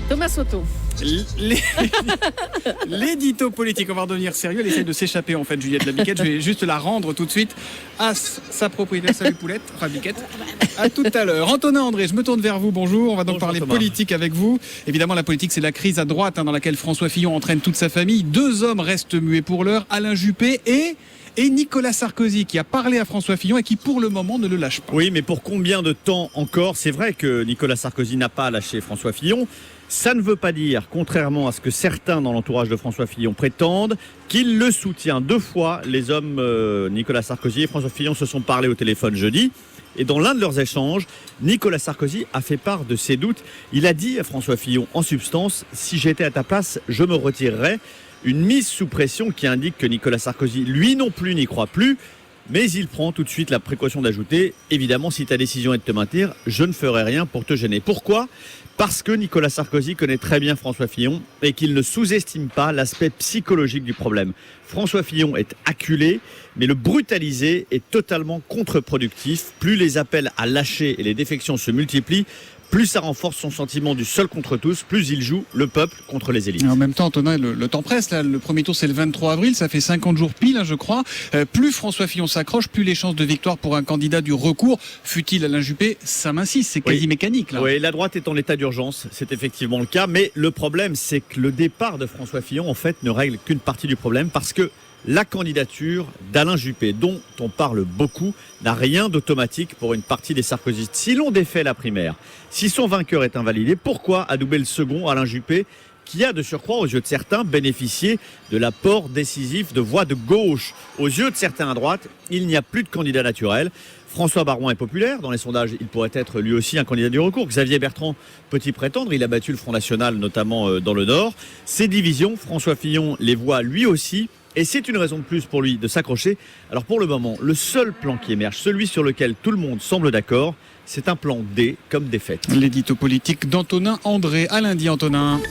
Thomas Soto. L'édito politique, on va redevenir sérieux. Elle essaie de s'échapper en fait, Juliette Labiquette. Je vais juste la rendre tout de suite à sa propriétaire. Salut Poulette, enfin Biquette. À tout à l'heure. Antonin André, je me tourne vers vous. Bonjour. On va donc parler politique avec vous. Évidemment, la politique, c'est la crise à droite dans laquelle François Fillon entraîne toute sa famille. 2 hommes restent muets pour l'heure. Alain Juppé et Nicolas Sarkozy, qui a parlé à François Fillon et qui pour le moment ne le lâche pas. Oui, mais pour combien de temps encore? C'est vrai que Nicolas Sarkozy n'a pas lâché François Fillon. Ça ne veut pas dire, contrairement à ce que certains dans l'entourage de François Fillon prétendent, qu'il le soutient. 2 fois, les hommes Nicolas Sarkozy et François Fillon se sont parlé au téléphone jeudi. Et dans l'un de leurs échanges, Nicolas Sarkozy a fait part de ses doutes. Il a dit à François Fillon, en substance, « Si j'étais à ta place, je me retirerais ». Une mise sous pression qui indique que Nicolas Sarkozy, lui non plus, n'y croit plus. Mais il prend tout de suite la précaution d'ajouter « Évidemment, si ta décision est de te maintenir, je ne ferai rien pour te gêner ». Pourquoi ? Parce que Nicolas Sarkozy connaît très bien François Fillon et qu'il ne sous-estime pas l'aspect psychologique du problème. François Fillon est acculé, mais le brutaliser est totalement contre-productif. Plus les appels à lâcher et les défections se multiplient, plus ça renforce son sentiment du seul contre tous, plus il joue le peuple contre les élites. Et en même temps, Antonin, le temps presse. Là, le premier tour, c'est le 23 avril. Ça fait 50 jours pile, je crois. Plus François Fillon s'accroche, plus les chances de victoire pour un candidat du recours, fût-il Alain Juppé, s'amincissent. C'est quasi mécanique. Là. Oui, la droite est en état d'urgence. C'est effectivement le cas. Mais le problème, c'est que le départ de François Fillon, en fait, ne règle qu'une partie du problème parce que la candidature d'Alain Juppé, dont on parle beaucoup, n'a rien d'automatique pour une partie des sarkozystes. Si l'on défait la primaire, si son vainqueur est invalidé, pourquoi adouber le second, Alain Juppé, qui a de surcroît, aux yeux de certains, bénéficié de l'apport décisif de voix de gauche? Aux yeux de certains à droite, il n'y a plus de candidat naturel. François Baroin est populaire. Dans les sondages, il pourrait être lui aussi un candidat du recours. Xavier Bertrand peut y prétendre. Il a battu le Front National, notamment dans le Nord. Ces divisions, François Fillon les voit lui aussi. Et c'est une raison de plus pour lui de s'accrocher. Alors pour le moment, le seul plan qui émerge, celui sur lequel tout le monde semble d'accord, c'est un plan D comme défaite. L'édito politique d'Antonin André. À lundi, Antonin.